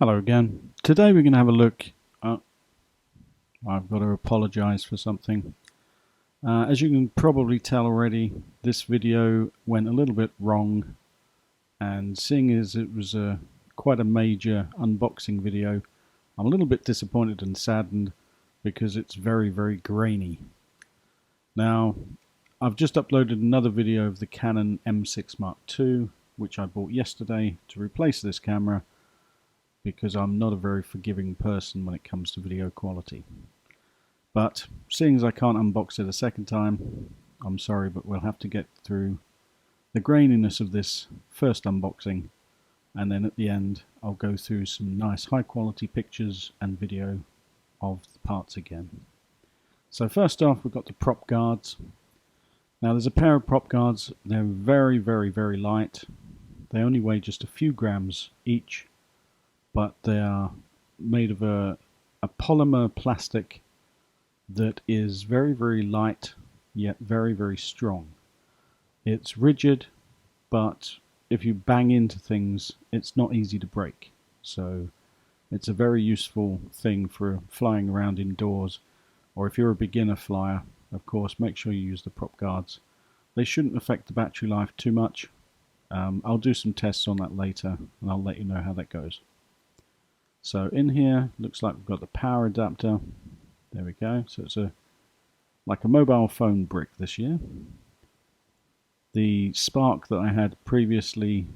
Hello again. Today we're going to have a look at, I've got to apologize for something. As you can probably tell already, this video went a little bit wrong, and seeing as it was quite a major unboxing video, I'm a little bit disappointed and saddened because it's very grainy. Now, I've just uploaded another video of the Canon M6 Mark II, which I bought yesterday to replace this camera, because I'm not a very forgiving person when it comes to video quality. But seeing as I can't unbox it a second time, I'm sorry, but we'll have to get through the graininess of this first unboxing, and then at the end I'll go through some nice high quality pictures and video of the parts again. So first off, we've got the prop guards. Now there's a pair of prop guards. They're very light. They only weigh just a few grams each, but they are made of a polymer plastic that is very light, yet very strong. It's rigid, but if you bang into things, it's not easy to break. So it's a very useful thing for flying around indoors, or if you're a beginner flyer, of course, make sure you use the prop guards. They shouldn't affect the battery life too much. I'll do some tests on that later, and I'll let you know how that goes. So in here, looks like we've got the power adapter. There we go. So it's like a mobile phone brick this year. The Spark that I had previously,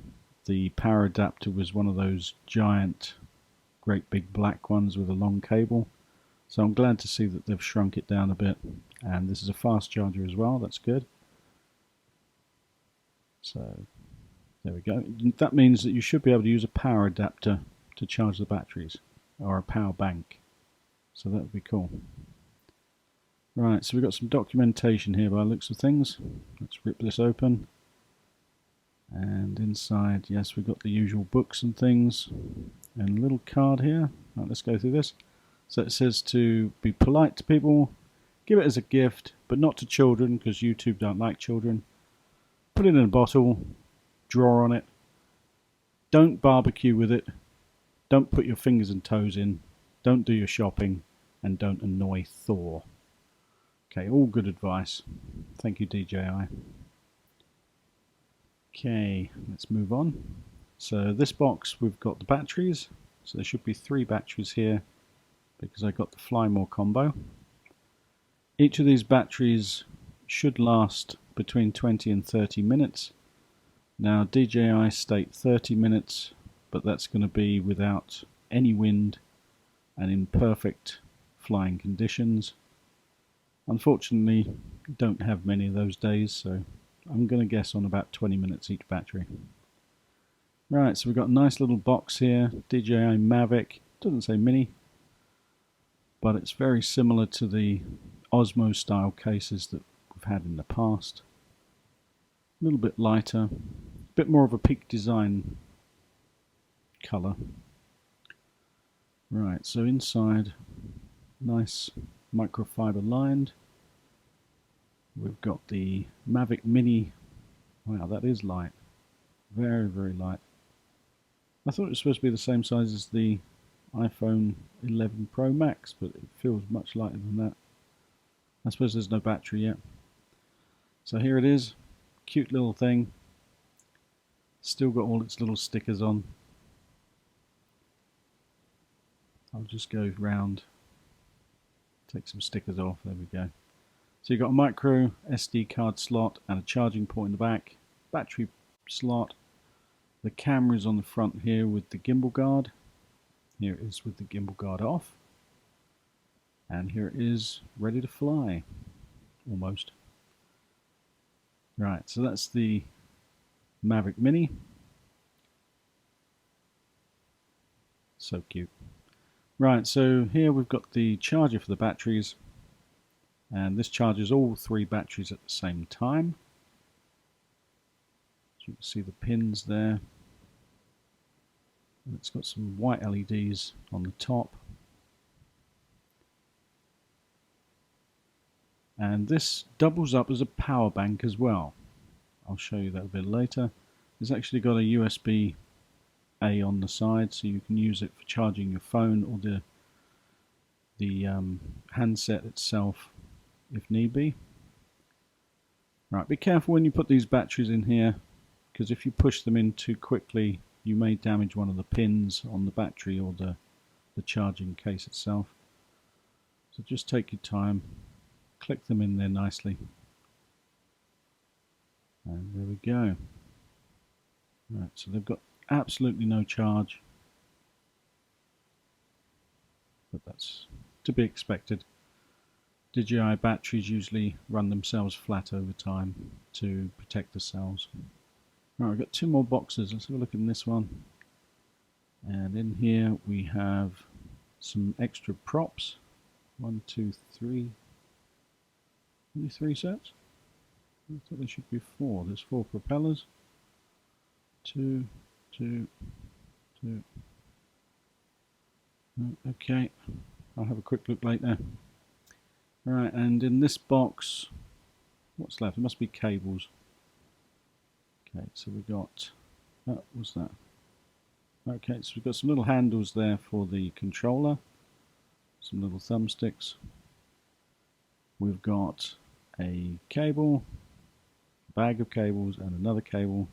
the power adapter was one of those giant, great big black ones with a long cable. So I'm glad to see that they've shrunk it down a bit. And this is a fast charger as well. That's good. So there we go. That means that you should be able to use a power adapter to charge the batteries, or a power bank. So that would be cool. Right, so we've got some documentation here by the looks of things. Let's rip this open. And inside, yes, we've got the usual books and things, and a little card here. Right, let's go through this. So it says to be polite to people, give it as a gift, but not to children, because YouTube don't like children. Put it in a bottle, draw on it. Don't barbecue with it. Don't put your fingers and toes in, don't do your shopping, and don't annoy Thor. Okay, all good advice. Thank you, DJI. Okay, let's move on. So this box, we've got the batteries. So there should be 3 batteries here, because I got the Flymore combo. Each of these batteries should last between 20 and 30 minutes. Now DJI state 30 minutes, but that's going to be without any wind and in perfect flying conditions. Unfortunately, don't have many of those days, so I'm going to guess on about 20 minutes each battery. Right, so we've got a nice little box here, DJI Mavic. Doesn't say mini, but it's very similar to the Osmo style cases that we've had in the past. A little bit lighter, a bit more of a Peak Design colour. Right, so inside, nice microfiber lined. We've got the Mavic Mini. Wow, that is light. Very light. I thought it was supposed to be the same size as the iPhone 11 Pro Max, but it feels much lighter than that. I suppose there's no battery yet. So here it is. Cute little thing. Still got all its little stickers on. I'll just go round, take some stickers off. There we go. So you've got a micro SD card slot and a charging port in the back, battery slot. The camera is on the front here with the Gimbal Guard. Here it is with the Gimbal Guard off. And here it is ready to fly, almost. Right, so that's the Mavic Mini. So cute. Right, so here we've got the charger for the batteries, and this charges all 3 batteries at the same time. So you can see the pins there. And it's got some white LEDs on the top. And this doubles up as a power bank as well. I'll show you that a bit later. It's actually got a USB A on the side, so you can use it for charging your phone or the handset itself if need be. Right, be careful when you put these batteries in here, because if you push them in too quickly you may damage one of the pins on the battery or the charging case itself. So just take your time, click them in there nicely, and there we go. Right, so they've got absolutely no charge, but that's to be expected. DJI batteries usually run themselves flat over time to protect the cells. Right, we've got two more boxes. Let's have a look in this one. And in here we have some extra props. 1, 2, 3. Only 3 sets? I thought there should be 4. There's 4 propellers. 2, 2, 2. Okay, I'll have a quick look later. Right, and in this box, what's left? It must be cables. Okay, so we got, what's that? Okay, so we've got some little handles there for the controller, some little thumbsticks. We've got a cable, a bag of cables, and another cable,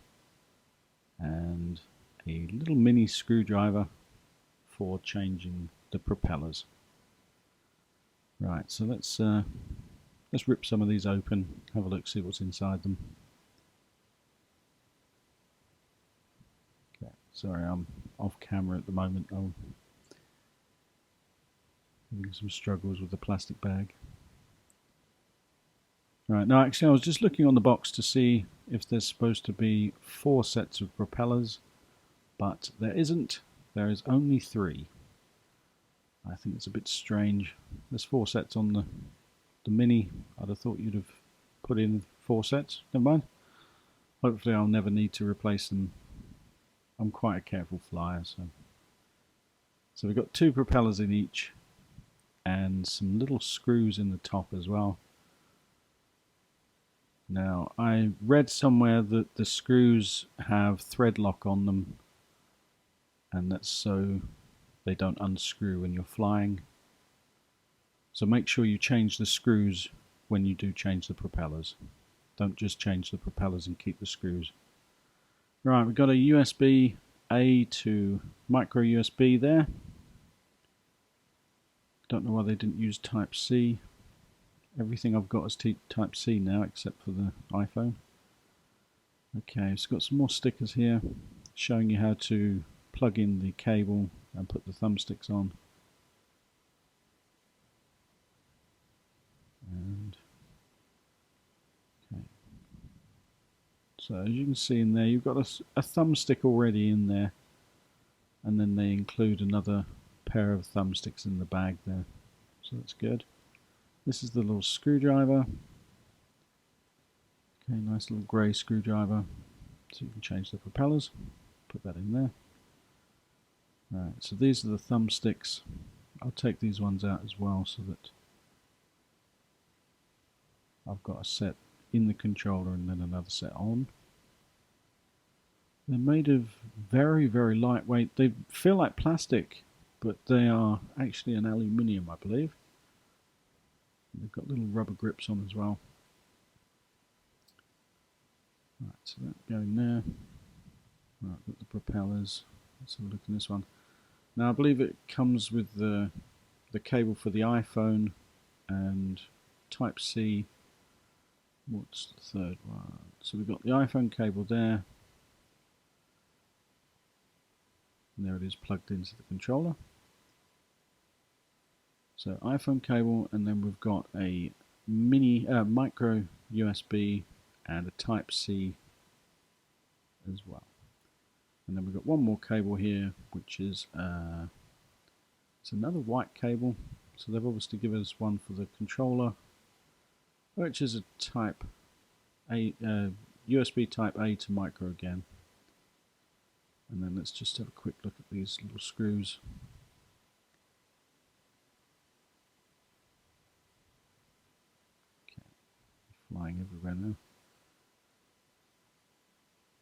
and a little mini screwdriver for changing the propellers. Right, so let's rip some of these open, have a look, see what's inside them. Okay, sorry, I'm off camera at the moment. I'm having some struggles with the plastic bag. Right, now actually I was just looking on the box to see if there's supposed to be 4 sets of propellers, but there isn't. There is only 3. I think it's a bit strange. There's 4 sets on the Mini. I'd have thought you'd have put in 4 sets. Never mind. Hopefully I'll never need to replace them. I'm quite a careful flyer, so we've got 2 propellers in each and some little screws in the top as well. Now I read somewhere that the screws have thread lock on them, and that's so they don't unscrew when you're flying. So make sure you change the screws when you do change the propellers. Don't just change the propellers and keep the screws. Right, we've got a USB A to micro USB there. Don't know why they didn't use Type C. Everything I've got is Type C now except for the iPhone. Okay, it's got some more stickers here showing you how to plug in the cable and put the thumbsticks on. And okay, so as you can see in there, you've got a thumbstick already in there, and then they include another pair of thumbsticks in the bag there, so that's good. This is the little screwdriver. Okay, nice little grey screwdriver, so you can change the propellers. Put that in there. Right, so these are the thumbsticks. I'll take these ones out as well so that I've got a set in the controller and then another set on. They're made of very, very lightweight. They feel like plastic, but they are actually an aluminium, I believe. They've got little rubber grips on as well. Right, so that going there. Right, got the propellers. Let's have a look in this one. Now I believe it comes with the cable for the iPhone and Type C. What's the third one? So we've got the iPhone cable there. And there it is plugged into the controller. So iPhone cable, and then we've got a micro USB and a Type C as well. And then we've got one more cable here, which is it's another white cable. So they've obviously given us one for the controller, which is a Type A, USB Type A to micro again. And then let's just have a quick look at these little screws. Okay, flying everywhere now.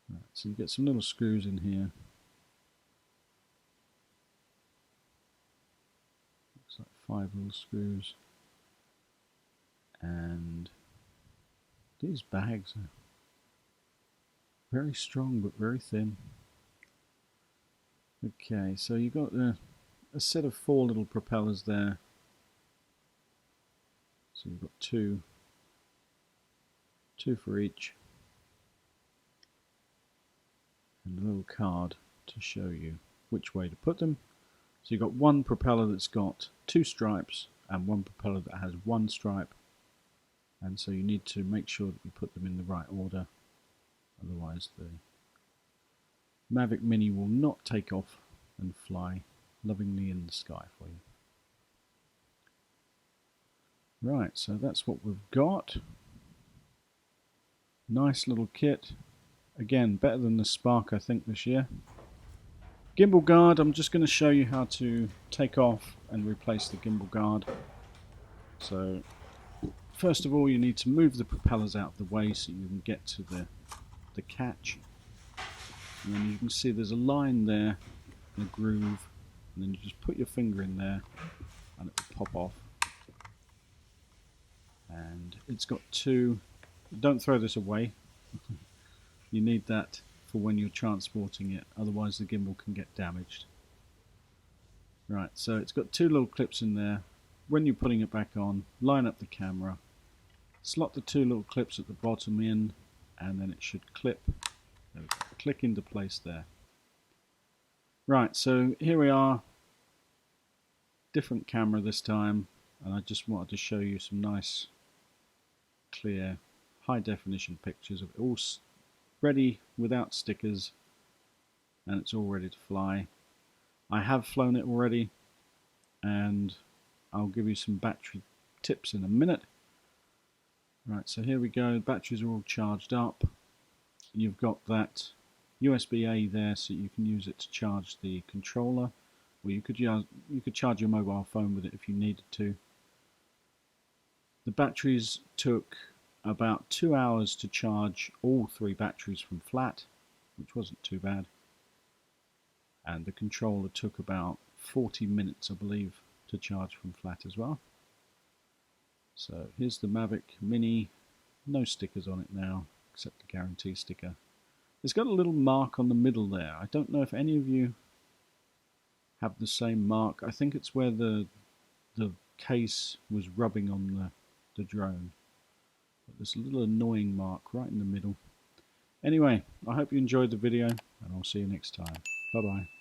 Right, so you get some little screws in here. 5 little screws, and these bags are very strong but very thin. Okay, so you've got a set of 4 little propellers there. So you've got two for each, and a little card to show you which way to put them. So you've got one propeller that's got 2 stripes and one propeller that has 1 stripe, and so you need to make sure that you put them in the right order, otherwise the Mavic Mini will not take off and fly lovingly in the sky for you. Right, so that's what we've got. Nice little kit. Again, better than the Spark I think this year. Gimbal Guard, I'm just going to show you how to take off and replace the gimbal guard. So first of all you need to move the propellers out of the way so you can get to the catch. And then you can see there's a line there, and a groove, and then you just put your finger in there and it will pop off. And it's got 2, don't throw this away, you need that for when you're transporting it, otherwise the gimbal can get damaged. Right, so it's got 2 little clips in there. When you're putting it back on, line up the camera, slot the 2 little clips at the bottom in, and then it should click into place there. Right, so here we are, different camera this time, and I just wanted to show you some nice clear high definition pictures of it all ready without stickers, and it's all ready to fly. I have flown it already, and I'll give you some battery tips in a minute. Right, so here we go, batteries are all charged up. You've got that USB-A there, so you can use it to charge the controller, or you could charge your mobile phone with it if you needed to. The batteries took about 2 hours to charge all 3 batteries from flat, which wasn't too bad. And the controller took about 40 minutes, I believe, to charge from flat as well. So here's the Mavic Mini, no stickers on it now, except the guarantee sticker. It's got a little mark on the middle there. I don't know if any of you have the same mark. I think it's where the case was rubbing on the drone. But there's a little annoying mark right in the middle. Anyway, I hope you enjoyed the video, and I'll see you next time. Bye bye.